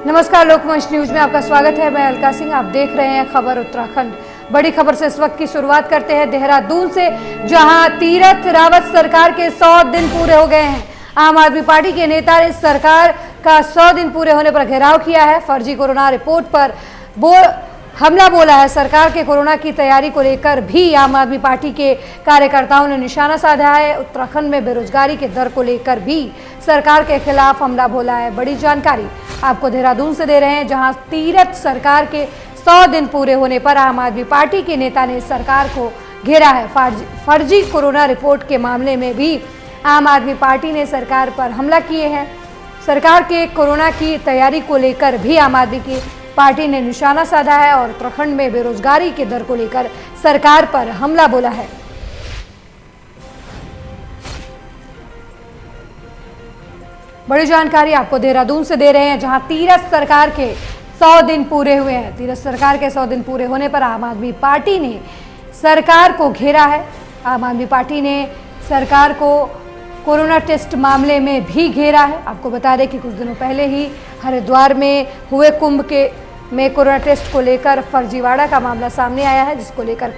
नमस्कार, लोकमंच न्यूज में आपका स्वागत है। मैं अलका सिंह, आप देख रहे हैं खबर उत्तराखंड। बड़ी खबर से इस वक्त की शुरुआत करते हैं देहरादून से, जहां तीरथ रावत सरकार के 100 दिन पूरे हो गए हैं। आम आदमी पार्टी के नेता ने सरकार का 100 दिन पूरे होने पर घेराव किया है। फर्जी कोरोना रिपोर्ट पर हमला बोला है। सरकार के कोरोना की तैयारी को लेकर भी आम आदमी पार्टी के कार्यकर्ताओं ने निशाना साधा है। उत्तराखंड में बेरोजगारी के दर को लेकर भी सरकार के खिलाफ हमला बोला है। बड़ी जानकारी आपको देहरादून से दे रहे हैं, जहां तीरथ सरकार के 100 दिन पूरे होने पर आम आदमी पार्टी के नेता ने सरकार को घेरा है। फर्जी कोरोना रिपोर्ट के मामले में भी आम आदमी पार्टी ने सरकार पर हमला किए हैं। सरकार के कोरोना की तैयारी को लेकर भी आम आदमी की पार्टी ने निशाना साधा है और उत्तराखंड में बेरोजगारी के दर को लेकर सरकार पर हमला बोला है। बड़ी जानकारी आपको देहरादून से दे रहे हैं, जहां तीरथ सरकार के 100 दिन पूरे हुए हैं। तीरथ सरकार के 100 दिन पूरे होने पर आम आदमी पार्टी ने सरकार को घेरा है। आम आदमी पार्टी ने सरकार को कोरोना टेस्ट मामले में भी घेरा है। आपको बता दें कि कुछ दिनों पहले ही हरिद्वार में हुए कुंभ में कोरोना टेस्ट को लेकर फर्जीवाड़ा का मामला सामने आया है, जिसको लेकर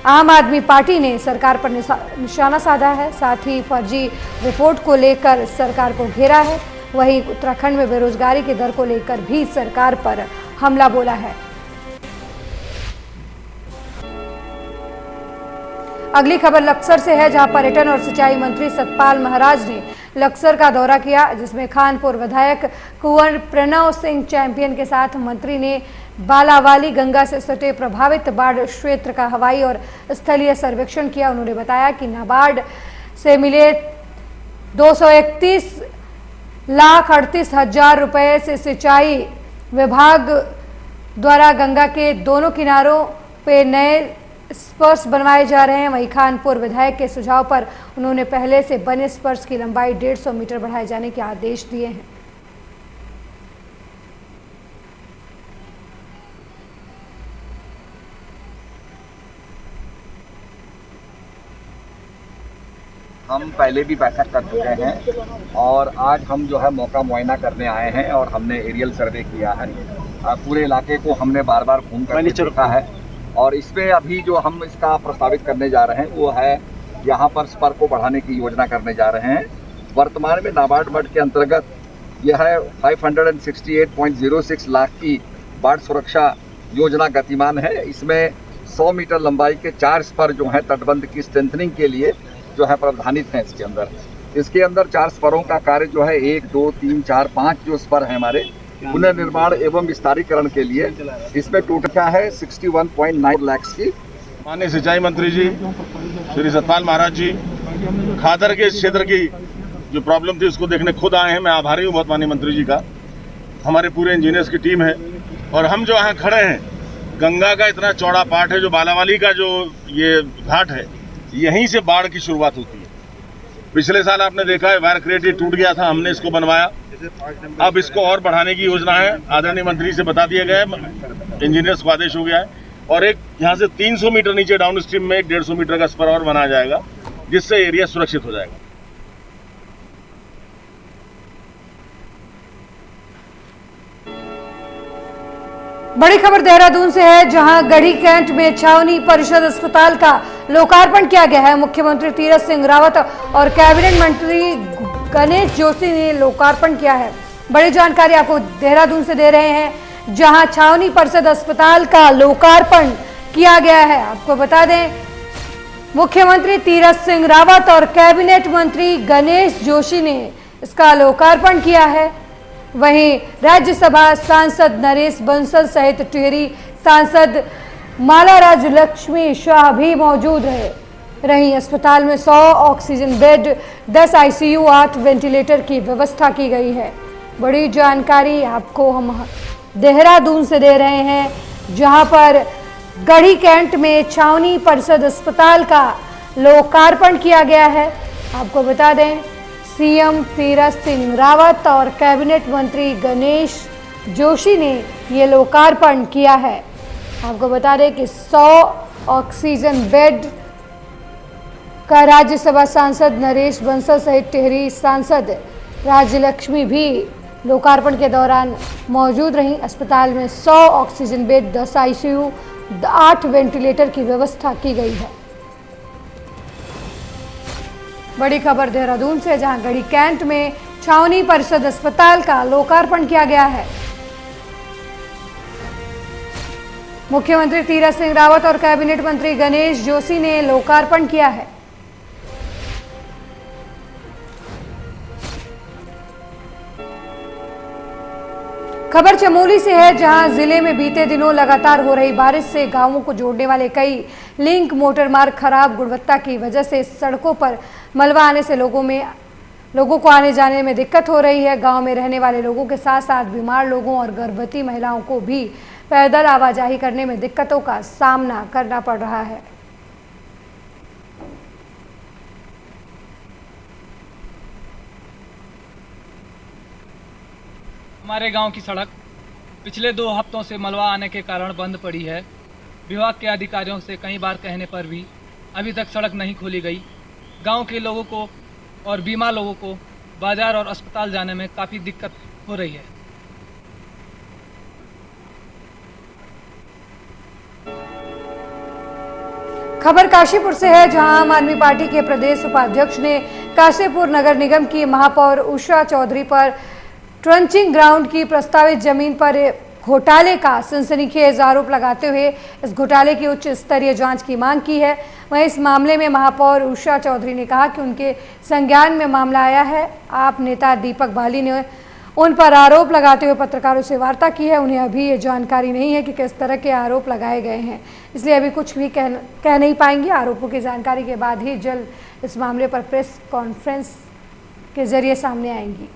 आम आदमी पार्टी ने सरकार पर निशाना साधा है। साथ ही फर्जी रिपोर्ट को लेकर सरकार को घेरा है। वहीं उत्तराखंड में बेरोजगारी की दर को लेकर भी सरकार पर हमला बोला है। अगली खबर लक्सर से है, जहां पर्यटन और सिंचाई मंत्री सतपाल महाराज ने लक्सर का दौरा किया, जिसमें खानपुर विधायक कुंवर प्रणव सिंह चैंपियन के साथ मंत्री ने बालावाली गंगा से सटे प्रभावित बाढ़ क्षेत्र का हवाई और स्थलीय सर्वेक्षण किया। उन्होंने बताया कि नाबार्ड से मिले 231,38,000 रुपए से सिंचाई विभाग द्वारा गंगा के दोनों किनारों पे नए स्पर्श बनवाए जा रहे हैं। वहीं खानपुर विधायक के सुझाव पर उन्होंने पहले से बने स्पर्श की लंबाई 150 मीटर बढ़ाए जाने के आदेश दिए हैं। हम पहले भी बैठक कर चुके हैं और आज हम जो है मौका मुआयना करने आए हैं और हमने एरियल सर्वे किया है। पूरे इलाके को हमने बार बार घूम कर देखा है और इसमें अभी जो हम इसका प्रस्तावित करने जा रहे हैं वो है यहाँ पर स्पर को बढ़ाने की योजना करने जा रहे हैं। वर्तमान में नाबार्ड मड के अंतर्गत यह है 568.06 लाख की बाढ़ सुरक्षा योजना गतिमान है। इसमें 100 मीटर लंबाई के 4 स्पर जो है तटबंध की स्ट्रेंथनिंग के लिए जो है प्रावधानित है। इसके अंदर 4 स्परों का कार्य जो है 1, 2, 3, 4, 5 जो स्पर है हमारे पुनर्निर्माण एवं विस्तारीकरण के लिए, इसमें टोटल क्या है 61.9 लाख की। माननीय सिंचाई मंत्री जी श्री सतपाल महाराज जी खादर के क्षेत्र की जो प्रॉब्लम थी उसको देखने खुद आए हैं। मैं आभारी हूँ बहुत माननीय मंत्री जी का। हमारे पूरे इंजीनियर्स की टीम है और हम जो यहाँ खड़े हैं, गंगा का इतना चौड़ा पार्ट है, जो बालावाली का जो ये घाट है, यहीं से बाढ़ की शुरुआत होती है। पिछले साल आपने देखा है वायर क्रेट टूट गया था, हमने इसको बनवाया। अब इसको और बढ़ाने की योजना है, आदरणीय मंत्री से बता दिया गया है, इंजीनियर्स को आदेश हो गया है। और एक यहाँ से 300 मीटर नीचे डाउन स्ट्रीम में 150 मीटर का स्पर और बनाया जाएगा, जिससे एरिया सुरक्षित हो जाएगा। बड़ी खबर देहरादून से है, जहां गढ़ी कैंट में छावनी परिषद अस्पताल का लोकार्पण किया गया है। मुख्यमंत्री तीरथ सिंह रावत और कैबिनेट मंत्री गणेश जोशी ने लोकार्पण किया है। बड़ी जानकारी आपको देहरादून से दे रहे हैं, जहां छावनी परिषद अस्पताल का लोकार्पण किया गया है। आपको बता दें, मुख्यमंत्री तीरथ सिंह रावत और कैबिनेट मंत्री गणेश जोशी ने इसका लोकार्पण किया है। वहीं राज्यसभा सांसद नरेश बंसल सहित टिहरी सांसद माला राजलक्ष्मी शाह भी मौजूद रही। अस्पताल में 100 ऑक्सीजन बेड, 10 ICU, 8 वेंटिलेटर की व्यवस्था की गई है। बड़ी जानकारी आपको हम देहरादून से दे रहे हैं, जहां पर गढ़ी कैंट में छावनी परिषद अस्पताल का लोकार्पण किया गया है। आपको बता दें, सीएम तीरथ सिंह रावत और कैबिनेट मंत्री गणेश जोशी ने ये लोकार्पण किया है। आपको बता दें कि 100 ऑक्सीजन बेड का राज्यसभा सांसद नरेश बंसल सहित टिहरी सांसद राज्यलक्ष्मी भी लोकार्पण के दौरान मौजूद रहीं। अस्पताल में 100 ऑक्सीजन बेड, 10 आईसीयू, 8 वेंटिलेटर की व्यवस्था की गई है। बड़ी खबर देहरादून से, जहां गढ़ी कैंट में छावनी परिषद अस्पताल का लोकार्पण किया गया है। मुख्यमंत्री तीरथ सिंह रावत और कैबिनेट मंत्री गणेश जोशी ने लोकार्पण किया है। खबर चमोली से है, जहां जिले में बीते दिनों लगातार हो रही बारिश से गांवों को जोड़ने वाले कई लिंक मोटर मार्ग खराब गुणवत्ता की वजह से सड़कों पर मलबा आने से लोगों को आने जाने में दिक्कत हो रही है। गांव में रहने वाले लोगों के साथ साथ बीमार लोगों और गर्भवती महिलाओं को भी पैदल आवाजाही करने में दिक्कतों का सामना करना पड़ रहा है। हमारे गांव की सड़क पिछले 2 हफ्तों से मलबा आने के कारण बंद पड़ी है। विभाग के अधिकारियों से कई बार कहने पर भी अभी तक सड़क नहीं खोली गई। गांव के लोगों को और बीमार लोगों को बाजार और अस्पताल जाने में काफ़ी दिक्कत हो रही है। खबर काशीपुर से है, जहां आम आदमी पार्टी के प्रदेश उपाध्यक्ष ने काशीपुर नगर निगम की महापौर उषा चौधरी पर ट्रंचिंग ग्राउंड की प्रस्तावित जमीन पर घोटाले का सनसनीखेज आरोप लगाते हुए इस घोटाले की उच्च स्तरीय जांच की मांग की है। वहीं इस मामले में महापौर उषा चौधरी ने कहा कि उनके संज्ञान में मामला आया है। आप नेता दीपक बाली ने उन पर आरोप लगाते हुए पत्रकारों से वार्ता की है। उन्हें अभी ये जानकारी नहीं है कि किस तरह के आरोप लगाए गए हैं, इसलिए अभी कुछ भी कह नहीं पाएंगे। आरोपों की जानकारी के बाद ही जल्द इस मामले पर प्रेस कॉन्फ्रेंस के जरिए सामने आएंगी।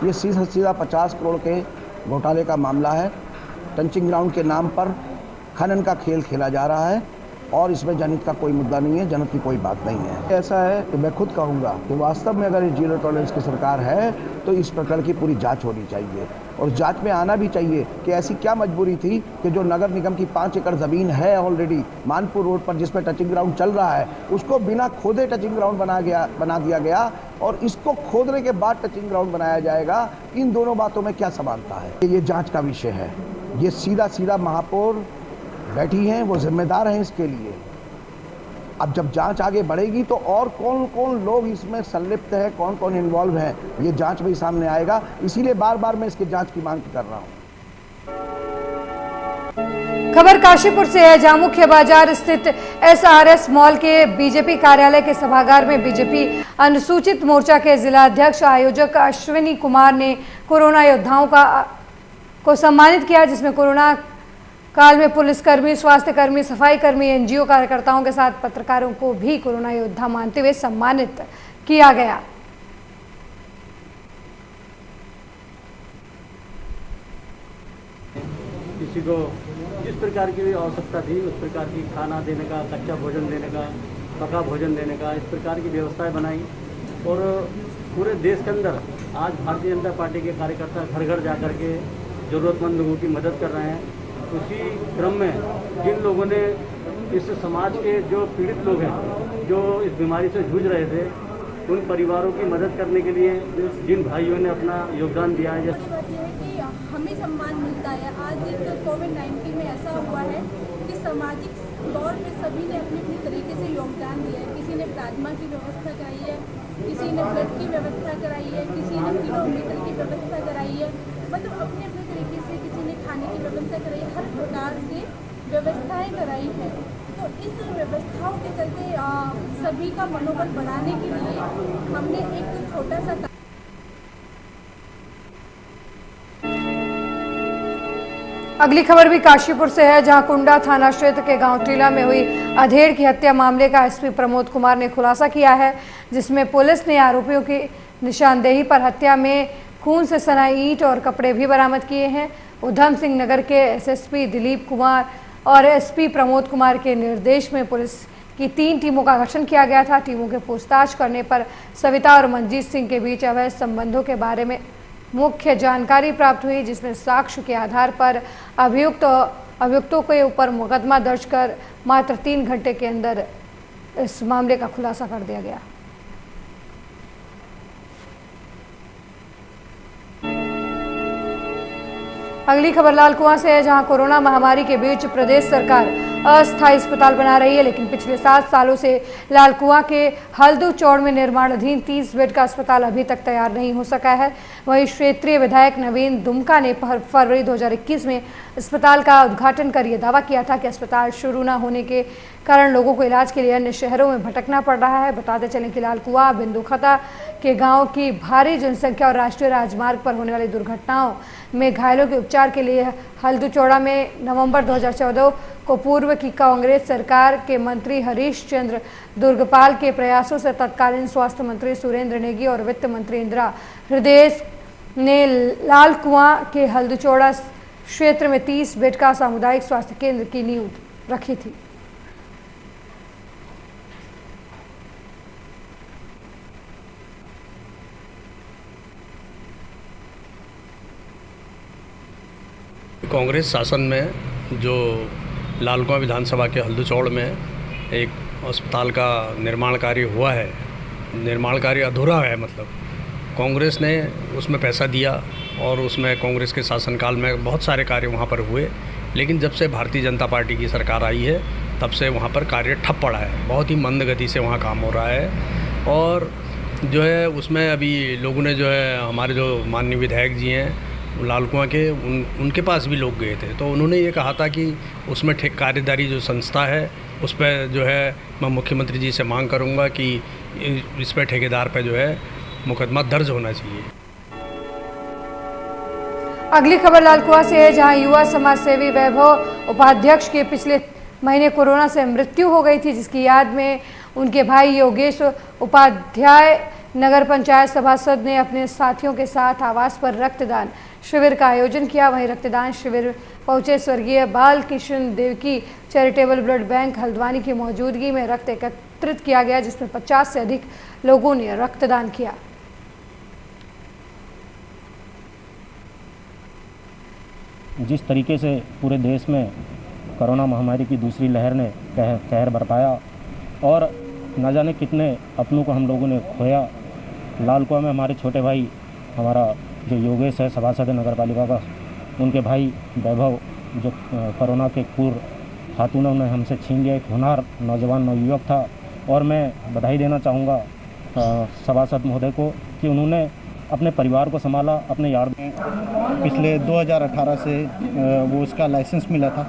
ये सीधा 50 करोड़ के घोटाले का मामला है। टंचिंग ग्राउंड के नाम पर खनन का खेल खेला जा रहा है और इसमें जनहित का कोई मुद्दा नहीं है, जनहित की कोई बात नहीं है। ऐसा है कि मैं खुद कहूँगा कि वास्तव में अगर जीरो टॉलरेंस की सरकार है तो इस प्रकार की पूरी जांच होनी चाहिए और जांच में आना भी चाहिए कि ऐसी क्या मजबूरी थी कि जो नगर निगम की 5 एकड़ ज़मीन है ऑलरेडी मानपुर रोड पर, जिसमें टचिंग ग्राउंड चल रहा है, उसको बिना खोदे टचिंग ग्राउंड बना दिया गया और इसको खोदने के बाद टचिंग ग्राउंड बनाया जाएगा। इन दोनों बातों में क्या समानता है? ये जाँच का विषय है। ये सीधा महापौर बैठी हैं, वो जिम्मेदार हैं इसके लिए। अब जब जांच आगे बढ़ेगी तो और कौन कौन लोग इसमें संलिप्त है, कौन कौन इन्वॉल्व है, ये जांच में ही सामने आएगा। इसीलिए बार मैं इसकी जांच की मांग कर रहा हूं। खबर काशीपुर से है, जहां मुख्य बाजार स्थित SRS मॉल के बीजेपी कार्यालय के सभागार में बीजेपी अनुसूचित मोर्चा के जिलाध्यक्ष आयोजक अश्विनी कुमार ने कोरोना योद्धाओं को सम्मानित किया, जिसमें कोरोना काल में पुलिसकर्मी, स्वास्थ्य कर्मी, सफाई कर्मी, NGO कार्यकर्ताओं के साथ पत्रकारों को भी कोरोना योद्धा मानते हुए सम्मानित किया गया। किसी को जिस प्रकार की भी आवश्यकता थी उस प्रकार की खाना देने का, कच्चा भोजन देने का, पका भोजन देने का, इस प्रकार की व्यवस्थाएं बनाई और पूरे देश के अंदर आज भारतीय जनता पार्टी के कार्यकर्ता घर घर जा कर के ज़रूरतमंद लोगों की मदद कर रहे हैं। उसी क्रम में जिन लोगों ने इस समाज के जो पीड़ित लोग हैं, जो इस बीमारी से जूझ रहे थे, उन परिवारों की मदद करने के लिए जिन भाइयों ने अपना योगदान दिया है, हमें सम्मान मिलता है। आज एक कोविड-19 में ऐसा हुआ है कि सामाजिक तौर पे सभी ने अपने अपने तरीके से योगदान दिया है। किसी ने प्लाज्मा की व्यवस्था कराई है, किसी ने ब्लड की व्यवस्था कराई है, किसी ने किलोमीटर की व्यवस्था कराई है, मतलब अपने अपने तरीके से किसी ने खाने की व्यवस्था कराई है, हर प्रकार से व्यवस्थाएं कराई है। तो इस व्यवस्थाओं के चलते सभी का मनोबल बढ़ाने के लिए हमने एक छोटा सा अगली खबर भी काशीपुर से है, जहां कुंडा थाना क्षेत्र के गांव टीला में हुई अधेड़ की हत्या मामले का SP प्रमोद कुमार ने खुलासा किया है, जिसमें पुलिस ने आरोपियों की निशानदेही पर हत्या में खून से सना ईंट और कपड़े भी बरामद किए हैं। उधम सिंह नगर के SSP दिलीप कुमार और SP प्रमोद कुमार के निर्देश में पुलिस की 3 टीमों का गठन किया गया था। टीमों के पूछताछ करने पर सविता और मंजीत सिंह के बीच अवैध संबंधों के बारे में मुख्य जानकारी प्राप्त हुई, जिसमें साक्ष्य के आधार पर अभियुक्त अभियुक्तों के ऊपर मुकदमा दर्ज कर मात्र 3 घंटे के अंदर इस मामले का खुलासा कर दिया गया। अगली खबर लालकुआं से है, जहां कोरोना महामारी के बीच प्रदेश सरकार अस्थायी अस्पताल बना रही है, लेकिन पिछले 7 सालों से लालकुआं के हल्दू चौड़ में निर्माणाधीन 30 बेड का अस्पताल अभी तक तैयार नहीं हो सका है। वहीं क्षेत्रीय विधायक नवीन दुमका ने फरवरी 2021 में अस्पताल का उद्घाटन कर यह दावा किया था कि अस्पताल शुरू न होने के कारण लोगों को इलाज के लिए अन्य शहरों में भटकना पड़ रहा है। बताते चलें कि लालकुआं बिंदुखता के गांव की भारी जनसंख्या और राष्ट्रीय राजमार्ग पर होने वाली दुर्घटनाओं में घायलों के उपचार के लिए हल्दू चौड़ा में नवंबर 2014 को पूर्व की कांग्रेस सरकार के मंत्री हरीश चंद्र दुर्गपाल के प्रयासों से तत्कालीन स्वास्थ्य मंत्री सुरेंद्र नेगी और वित्त मंत्री इंदिरा हृदय ने लालकुआं के हल्दू चौड़ा क्षेत्र में 30 बेड का सामुदायिक स्वास्थ्य केंद्र की नींव रखी थी। कांग्रेस शासन में जो लालकुआं विधानसभा के हल्दू चौड़ में एक अस्पताल का निर्माण कार्य हुआ है, निर्माण कार्य अधूरा है। मतलब कांग्रेस ने उसमें पैसा दिया और उसमें कांग्रेस के शासनकाल में बहुत सारे कार्य वहाँ पर हुए, लेकिन जब से भारतीय जनता पार्टी की सरकार आई है तब से वहाँ पर कार्य ठप पड़ा है। बहुत ही मंद गति से वहाँ काम हो रहा है और जो है उसमें अभी लोगों ने जो है हमारे जो माननीय विधायक जी हैं लालकुआं के उनके पास भी लोग गए थे, तो उन्होंने ये कहा था कि उसमें कार्यदारी जो संस्था है उस पर जो है मैं मुख्यमंत्री जी से मांग करूंगा कि इस पर ठेकेदार पर जो है मुकदमा दर्ज होना चाहिए। अगली खबर लालकुआं से है, जहां युवा समाज सेवी वैभव उपाध्यक्ष के पिछले महीने कोरोना से मृत्यु हो गई थी, जिसकी याद में उनके भाई योगेश उपाध्याय नगर पंचायत सभासद ने अपने साथियों के साथ आवास पर रक्तदान शिविर का आयोजन किया। वहीं रक्तदान शिविर पहुंचे स्वर्गीय Bal Kishan Devki charitable blood bank Haldwani की मौजूदगी में रक्त एकत्रित किया गया, जिसमें 50 से अधिक लोगों ने रक्तदान किया। जिस तरीके से पूरे देश में कोरोना महामारी की दूसरी लहर ने कहर बरपाया और न जाने कितने अपनों को हम लोगों ने खोया, लालकुआं में हमारे छोटे भाई हमारा जो योगेश है सभासद नगर पालिका का, उनके भाई वैभव जो कोरोना के क्रूर हाथों ने हमसे छीन लिया, एक होनहार नौजवान नवयुवक था। और मैं बधाई देना चाहूँगा सभासद महोदय को कि उन्होंने अपने परिवार को संभाला, अपने यार पिछले 2018 से वो उसका लाइसेंस मिला था,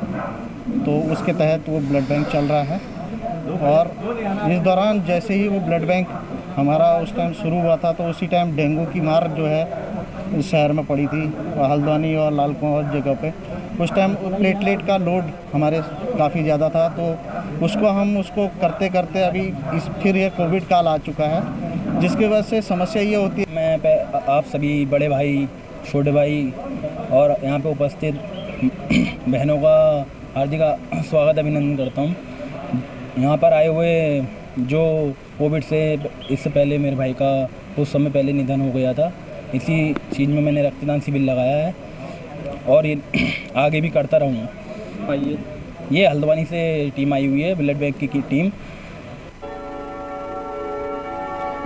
तो उसके तहत वो ब्लड बैंक चल रहा है। और इस दौरान जैसे ही वो ब्लड बैंक हमारा उस टाइम शुरू हुआ था, तो उसी टाइम डेंगू की मार जो है शहर में पड़ी थी, हल्द्वानी और लालकुआं और जगह पे। उस टाइम प्लेटलेट का लोड हमारे काफ़ी ज़्यादा था, तो उसको करते करते अभी फिर ये कोविड काल आ चुका है, जिसकी वजह से समस्या ये होती है। मैं आप सभी बड़े भाई, छोटे भाई और यहाँ पे उपस्थित बहनों का हार्दिक स्वागत अभिनंदन करता हूँ। यहाँ पर आए हुए जो कोविड से इससे पहले मेरे भाई का कुछ समय पहले निधन हो गया था, इसी चीज़ में मैंने रक्तदान शिविर लगाया है और ये आगे भी करता रहूँगा। ये हल्द्वानी से टीम आई हुई है, ब्लड बैंक की टीम।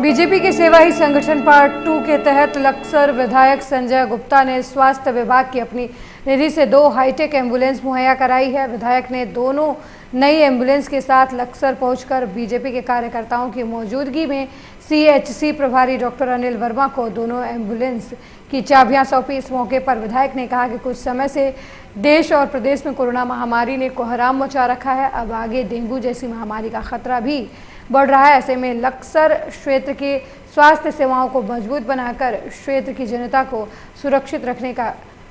बीजेपी के सेवा ही संगठन पार्ट 2 के तहत लक्सर विधायक संजय गुप्ता ने स्वास्थ्य विभाग की अपनी निधि से 2 हाईटेक एम्बुलेंस मुहैया कराई है। विधायक ने दोनों नई एम्बुलेंस के साथ लक्सर पहुंचकर बीजेपी के कार्यकर्ताओं की मौजूदगी में CHC प्रभारी डॉक्टर अनिल वर्मा को दोनों एम्बुलेंस की चाबियां सौंपी। इस मौके पर विधायक ने कहा कि कुछ समय से देश और प्रदेश में कोरोना महामारी ने कोहराम मचा रखा है, अब आगे डेंगू जैसी महामारी का खतरा भी बढ़ रहा है। ऐसे में लक्सर क्षेत्र की स्वास्थ्य सेवाओं को मजबूत बनाकर क्षेत्र की जनता को सुरक्षित रखने का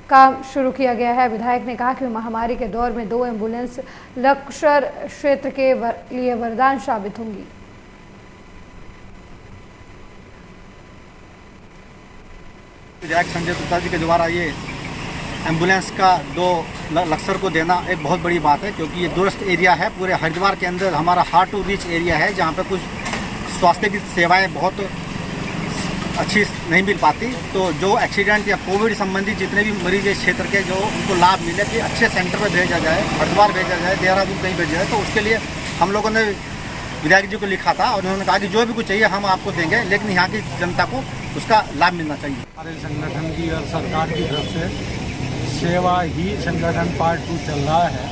काम शुरू किया गया है। विधायक ने कहा कि महामारी के दौर में 2 एम्बुलेंस लक्सर क्षेत्र के लिए वरदान साबित होंगी। विधायक संजय गुप्ता जी के द्वारा ये एम्बुलेंस का 2 लक्सर को देना एक बहुत बड़ी बात है, क्योंकि ये दूरस्थ एरिया है। पूरे हरिद्वार के अंदर हमारा हार्ड टू रीच एरिया है, जहाँ पे कुछ स्वास्थ्य की सेवाएं बहुत अच्छी नहीं मिल पाती, तो जो एक्सीडेंट या कोविड संबंधी जितने भी मरीज है क्षेत्र के, जो उनको लाभ मिले कि अच्छे सेंटर पर भेजा जाए, हरिद्वार भेजा जाए, देहरादून कहीं भेजा जाए, तो उसके लिए हम लोगों ने विधायक जी को लिखा था और उन्होंने कहा कि जो भी कुछ चाहिए हम आपको देंगे, लेकिन यहाँ की जनता को उसका लाभ मिलना चाहिए। हमारे संगठन की और सरकार की तरफ से सेवा ही संगठन पार्ट 2 चल रहा है।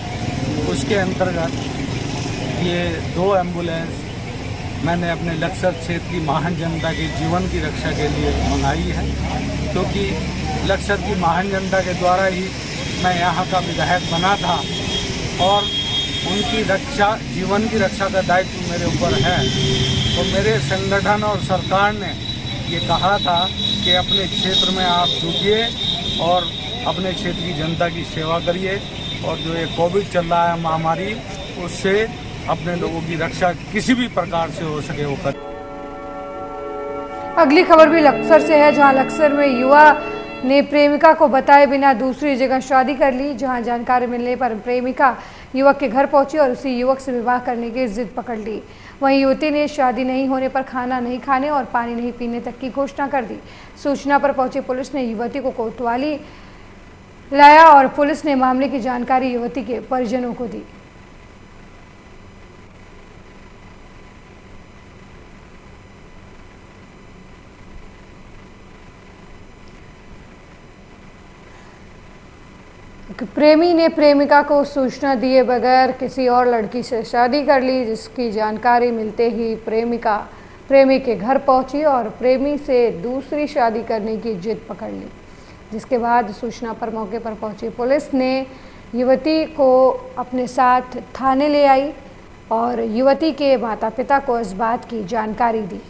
उसके अंतर्गत ये 2 एम्बुलेंस मैंने अपने लक्सर क्षेत्र की महान जनता के जीवन की रक्षा के लिए मंगाई है, क्योंकि लक्सर की महान जनता के द्वारा ही मैं यहाँ का विधायक बना था और उनकी रक्षा, जीवन की रक्षा का दायित्व मेरे ऊपर है। तो मेरे संगठन और सरकार ने ये कहा था कि अपने क्षेत्र में आप जुटिए और अपने क्षेत्र की जनता की सेवा करिए, और जो ये कोविड चल रहा है महामारी, उससे अपने लोगों की रक्षा किसी भी प्रकार से हो सके वो कर। अगली खबर भी लक्सर से है, जहां लक्सर में युवा ने प्रेमिका को बताए बिना दूसरी जगह शादी कर ली। जहां जानकारी मिलने पर प्रेमिका युवक के घर पहुंची और उसी युवक से विवाह करने की जिद पकड़ ली। वहीं युवती ने शादी नहीं होने पर खाना नहीं खाने और पानी नहीं पीने तक की घोषणा कर दी। सूचना पर पहुंची पुलिस ने युवती को कोतवाली लाया और पुलिस ने मामले की जानकारी युवती के परिजनों को दी। प्रेमी ने प्रेमिका को सूचना दिए बगैर किसी और लड़की से शादी कर ली, जिसकी जानकारी मिलते ही प्रेमिका प्रेमी के घर पहुंची और प्रेमी से दूसरी शादी करने की जिद पकड़ ली। जिसके बाद सूचना पर मौके पर पहुंची पुलिस ने युवती को अपने साथ थाने ले आई और युवती के माता पिता को इस बात की जानकारी दी।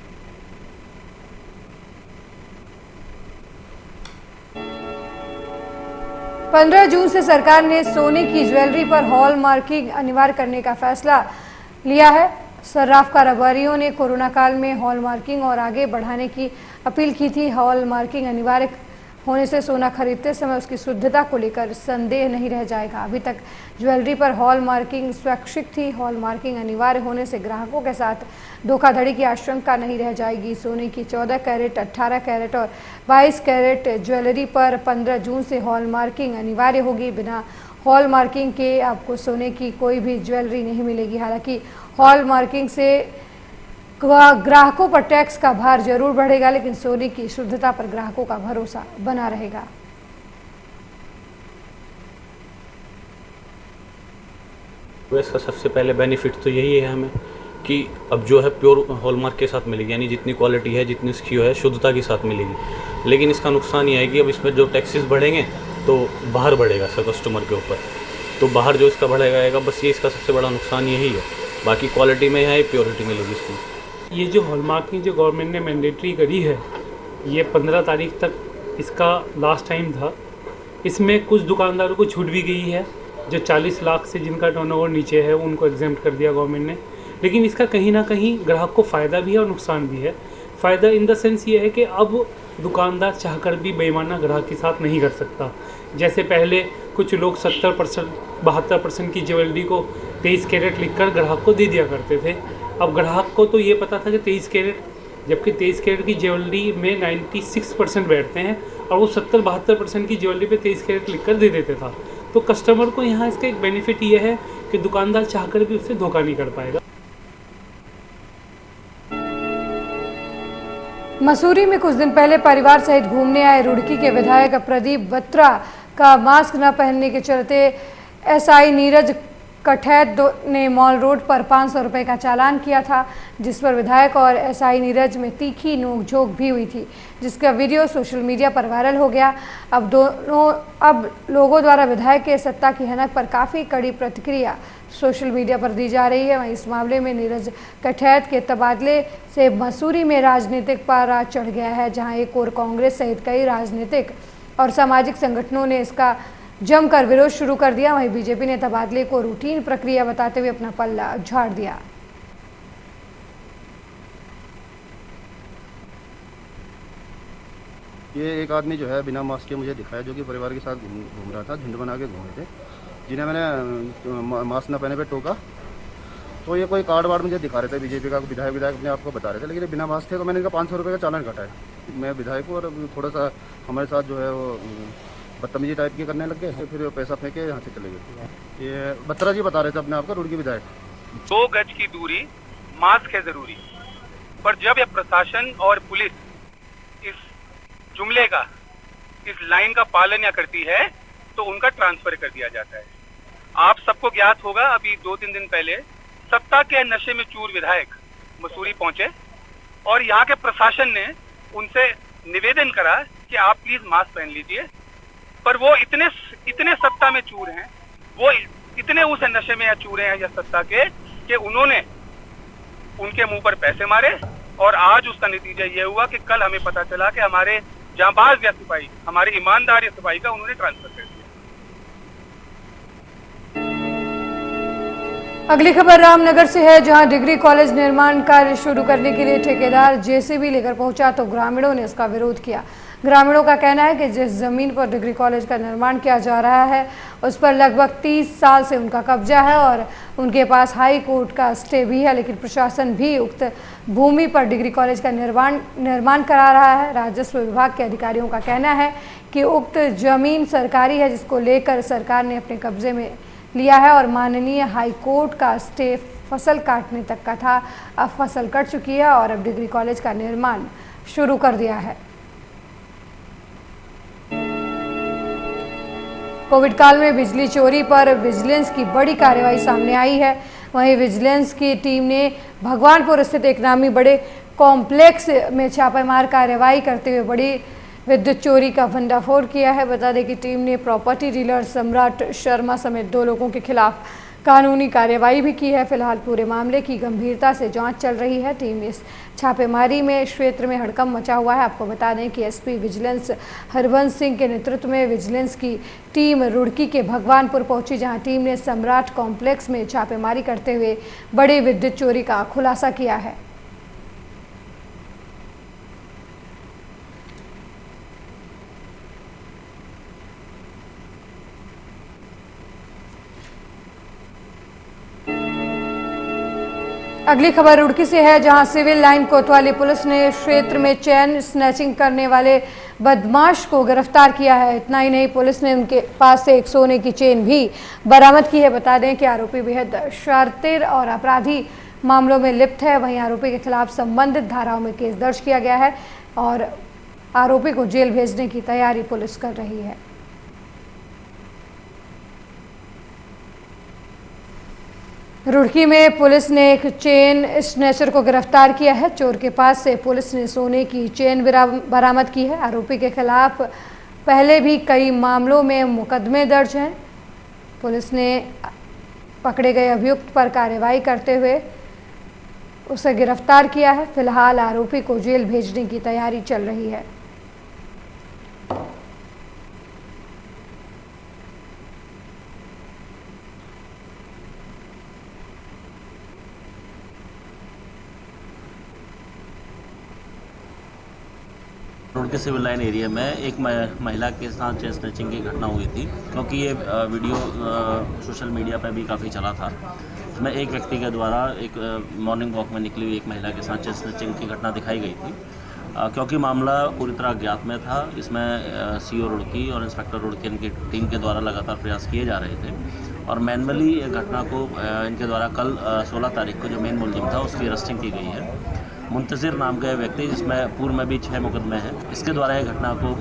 पंद्रह जून से सरकार ने सोने की ज्वेलरी पर हॉल मार्किंग अनिवार्य करने का फैसला लिया है। सर्राफ कारोबारियों ने कोरोना काल में हॉल मार्किंग और आगे बढ़ाने की अपील की थी। हॉल मार्किंग अनिवार्य होने से सोना खरीदते समय उसकी शुद्धता को लेकर संदेह नहीं रह जाएगा। अभी तक ज्वेलरी पर हॉल मार्किंग स्वैच्छिक थी। हॉल मार्किंग अनिवार्य होने से ग्राहकों के साथ धोखाधड़ी की आशंका नहीं रह जाएगी। सोने की 14 कैरेट, 18 कैरेट और 22 कैरेट ज्वेलरी पर 15 जून से हॉल मार्किंग अनिवार्य होगी। बिना हॉल मार्किंग के आपको सोने की कोई भी ज्वेलरी नहीं मिलेगी। हालांकि हॉल मार्किंग से ग्राहकों पर टैक्स का भार जरूर बढ़ेगा, लेकिन सोने की शुद्धता पर ग्राहकों का भरोसा बना रहेगा। इसका सबसे पहले बेनिफिट तो यही है हमें कि अब जो है प्योर हॉलमार्क के साथ मिलेगी, यानी जितनी क्वालिटी है, जितनी इसकी है शुद्धता के साथ मिलेगी। लेकिन इसका नुकसान ये है कि अब इसमें जो टैक्सेस बढ़ेंगे तो बाहर बढ़ेगा सर कस्टमर के ऊपर, तो बाहर जो इसका बढ़ेगा, बस ये इसका सबसे बड़ा नुकसान यही है। बाकी क्वालिटी में है, प्योरिटी मिलेगी इसमें। ये जो हॉलमार्किंग जो गवर्नमेंट ने मैंडेटरी करी है, ये 15 तारीख तक इसका लास्ट टाइम था। इसमें कुछ दुकानदारों को छूट भी गई है, जो 40 लाख से जिनका टर्नओवर नीचे है उनको एग्जेम्प्ट कर दिया गवर्नमेंट ने। लेकिन इसका कहीं ना कहीं ग्राहक को फ़ायदा भी है और नुकसान भी है। फ़ायदा इन द सेंस ये है कि अब दुकानदार चाहकर भी बेईमाना ग्राहक के साथ नहीं कर सकता। जैसे पहले कुछ लोग 70% 72% की ज्वेलरी को 23 कैरेट लिखकर ग्राहक को दे दिया करते थे। अब ग्राहक को तो ये पता था कि 23 कैरेट, जबकि 23 कैरेट की ज्वेलरी में 96% बैठते हैं और वो 70-72% की ज्वेलरी पे 23 कैरेट लिखकर दे देते था। तो कस्टमर को यहाँ इसका एक बेनिफिट ये है कि दुकानदार चाहकर भी उससे धोखा नहीं कर पाएगा। मसूरी में कुछ दिन पहले परिवार सहित घूमने आए रुड़की के विधायक प्रदीप बत्रा का मास्क न पहनने के चलते एसआई नीरज कठैत ने मॉल रोड पर 500 रुपये का चालान किया था, जिस पर विधायक और एसआई नीरज में तीखी नोकझोंक भी हुई थी, जिसका वीडियो सोशल मीडिया पर वायरल हो गया। अब लोगों द्वारा विधायक के सत्ता की हनक पर काफ़ी कड़ी प्रतिक्रिया सोशल मीडिया पर दी जा रही है। वहीं इस मामले में नीरज कठैत के तबादले से मसूरी में राजनीतिक पारा चढ़ गया है, जहाँ एक और कांग्रेस सहित कई राजनीतिक और सामाजिक संगठनों ने इसका जमकर विरोध शुरू कर दिया। वहीं बीजेपी ने तबादले को रूटीन प्रक्रिया बताते हुए अपना पल्ला झाड़ दिया। ये एक आदमी जो है बिना मास्क के मुझे दिखाया, जो कि परिवार के साथ घूम रहा था, झुंड बना के घूम रहे थे, जिन्हें मैंने मास्क न पहने पे टोका। तो ये कोई कार्ड वार्ड मुझे दिखा रहे थे, बीजेपी का विधायक अपने आप को बता रहे थे, लेकिन बिना मास्क थे। तो मैंने इनका 500 रुपये का चालान कटा है। मैं विधायक हूँ और थोड़ा सा हमारे साथ जो है वो बदतमीजी टाइप की करने लग गए, फिर पैसा फेंके यहाँ से चले गए। ये बत्रा जी बता रहे थे अपने आप को, रुड़की विधायक। 2 गज की दूरी, मास्क है जरूरी, पर जब ये प्रशासन और पुलिस इस जुमले का, इस लाइन का पालन या करती है तो उनका ट्रांसफर कर दिया जाता है। आप सबको ज्ञात होगा, अभी 2-3 दिन पहले सत्ता के नशे में चूर विधायक मसूरी पहुंचे और यहाँ के प्रशासन ने उनसे निवेदन करा कि आप प्लीज मास्क पहन लीजिए, पर वो इतने सत्ता में चूर हैं, वो इतने उस नशे में या चूर हैं या सत्ता के, कि उन्होंने उनके मुंह पर पैसे मारे और आज उसका नतीजा ये हुआ कि कल हमें पता चला कि हमारे जांबाज या सिपाही, हमारे ईमानदार या सिपाही का उन्होंने ट्रांसफर कर दिया। अगली खबर रामनगर से है, जहां डिग्री कॉलेज निर्माण कार्य शुरू करने के लिए ठेकेदार जेसीबी लेकर पहुंचा तो ग्रामीणों ने इसका विरोध किया। ग्रामीणों का कहना है कि जिस जमीन पर डिग्री कॉलेज का निर्माण किया जा रहा है उस पर लगभग 30 साल से उनका कब्जा है और उनके पास हाई कोर्ट का स्टे भी है, लेकिन प्रशासन भी उक्त भूमि पर डिग्री कॉलेज का निर्माण करा रहा है। राजस्व विभाग के अधिकारियों का कहना है कि उक्त जमीन सरकारी है, जिसको लेकर सरकार ने अपने कब्जे में लिया है और माननीय हाई कोर्ट का स्टे फसल काटने तक का था। अब फसल कट चुकी है और अब डिग्री कॉलेज का निर्माण शुरू कर दिया है। कोविड काल में बिजली चोरी पर विजिलेंस की बड़ी कार्रवाई सामने आई है। वहीं विजिलेंस की टीम ने भगवानपुर स्थित एक नामी बड़े कॉम्प्लेक्स में छापेमार कार्रवाई करते हुए बड़ी विद्युत चोरी का भंडाफोड़ किया है। बता दें कि टीम ने प्रॉपर्टी डीलर सम्राट शर्मा समेत 2 लोगों के खिलाफ कानूनी कार्रवाई भी की है। फिलहाल पूरे मामले की गंभीरता से जांच चल रही है। टीम इस छापेमारी में क्षेत्र में हड़कंप मचा हुआ है। आपको बता दें कि एसपी विजिलेंस हरबंस सिंह के नेतृत्व में विजिलेंस की टीम रुड़की के भगवानपुर पहुंची, जहां टीम ने सम्राट कॉम्प्लेक्स में छापेमारी करते हुए बड़ी विद्युत चोरी का खुलासा किया है। अगली खबर रुड़की से है, जहां सिविल लाइन कोतवाली पुलिस ने क्षेत्र में चेन स्नैचिंग करने वाले बदमाश को गिरफ्तार किया है। इतना ही नहीं, पुलिस ने उनके पास से एक सोने की चेन भी बरामद की है। बता दें कि आरोपी बेहद शातिर और अपराधी मामलों में लिप्त है। वहीं आरोपी के खिलाफ संबंधित धाराओं में केस दर्ज किया गया है और आरोपी को जेल भेजने की तैयारी पुलिस कर रही है। रुड़की में पुलिस ने एक चेन स्नैचर को गिरफ्तार किया है। चोर के पास से पुलिस ने सोने की चेन बरामद की है। आरोपी के खिलाफ पहले भी कई मामलों में मुकदमे दर्ज हैं। पुलिस ने पकड़े गए अभियुक्त पर कार्रवाई करते हुए उसे गिरफ्तार किया है। फिलहाल आरोपी को जेल भेजने की तैयारी चल रही है। रुड़की सिविल लाइन एरिया में एक महिला के साथ चेन स्नैचिंग की घटना हुई थी, क्योंकि ये वीडियो सोशल मीडिया पर भी काफ़ी चला था। इसमें एक व्यक्ति के द्वारा एक मॉर्निंग वॉक में निकली हुई एक महिला के साथ चेन स्नैचिंग की घटना दिखाई गई थी। क्योंकि मामला पूरी तरह अज्ञात में था, इसमें सीओ रुड़की और इंस्पेक्टर रुड़की इनकी टीम के द्वारा लगातार प्रयास किए जा रहे थे और मैनुअली ये घटना को इनके द्वारा कल 16 तारीख को जो मेन मुलजिम था उसकी अरेस्टिंग की गई है। मुंतज़िर नाम का व्यक्ति, जिसमें पूर्व में भी 6 मुकदमे हैं, इसके द्वारा ये घटना को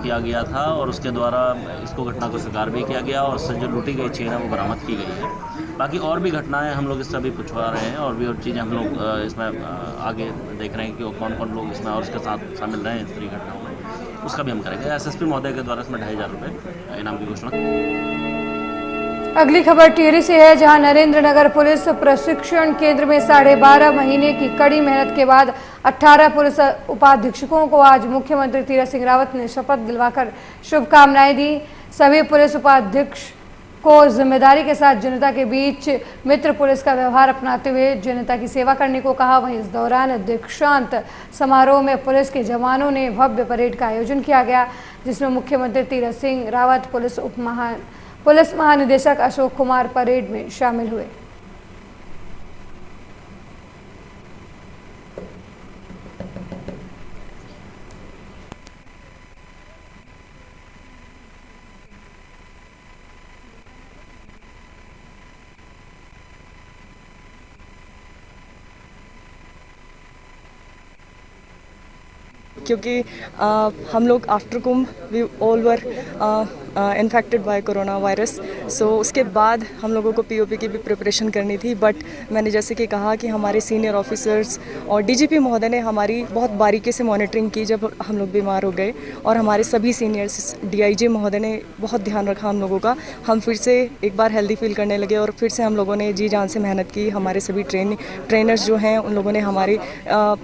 किया गया था और उसके द्वारा इसको घटना को स्वीकार भी किया गया और उससे जो लूटी गई चेन है वो बरामद की गई है। बाकी और भी घटनाएं हम लोग इससे अभी पूछवा रहे हैं और भी और चीज़ें हम लोग इसमें आगे देख रहे हैं कि कौन कौन लोग इसमें और उसके साथ शामिल रहे हैं इस पूरी घटनाओं में, उसका भी हम करेंगे। एसएसपी महोदय के द्वारा इसमें 2500 रुपये इनाम की घोषणा। अगली खबर टिहरी से है, जहां नरेंद्रनगर पुलिस प्रशिक्षण केंद्र में 12.5 महीने की कड़ी मेहनत के बाद 18 पुलिस उपाधीक्षकों को आज मुख्यमंत्री तीरथ सिंह रावत ने शपथ दिलवाकर शुभकामनाएं दी। सभी पुलिस उपाधीक्षक को जिम्मेदारी के साथ जनता के बीच मित्र पुलिस का व्यवहार अपनाते हुए जनता की सेवा करने को कहा। वहीं इस दौरान दीक्षांत समारोह में पुलिस के जवानों ने भव्य परेड का आयोजन किया गया, जिसमें मुख्यमंत्री तीरथ सिंह रावत, पुलिस महानिदेशक अशोक कुमार परेड में शामिल हुए। क्योंकि हम लोग after Kumbh we all were infected by corona virus. So उसके बाद हम लोगों को पीओपी की भी प्रिपरेशन करनी थी, बट मैंने जैसे कि कहा कि हमारे सीनियर ऑफिसर्स और डीजीपी महोदय ने हमारी बहुत बारीकी से मॉनिटरिंग की जब हम लोग बीमार हो गए, और हमारे सभी सीनियर्स डीआईजी महोदय ने बहुत ध्यान रखा हम लोगों का। हम फिर से एक बार हेल्दी फील करने लगे और फिर से हम लोगों ने जी जान से मेहनत की। हमारे सभी ट्रेनर्स जो हैं उन लोगों ने हमारे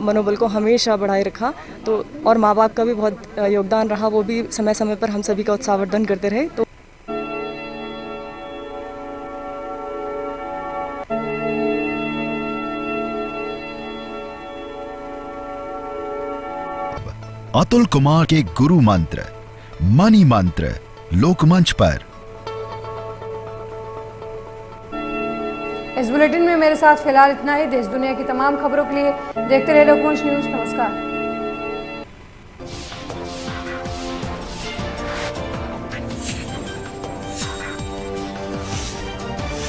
मनोबल को हमेशा बढ़ाए रखा। तो और माँ बाप का भी बहुत योगदान रहा, वो भी समय समय पर हम सभी का उत्साहवर्धन करते रहे। तो अतुल कुमार के गुरु मंत्र मनी मंत्र लोकमंच पर। इस बुलेटिन में मेरे साथ फिलहाल इतना ही। देश दुनिया की तमाम खबरों के लिए देखते रहिए लोकमंच न्यूज। नमस्कार।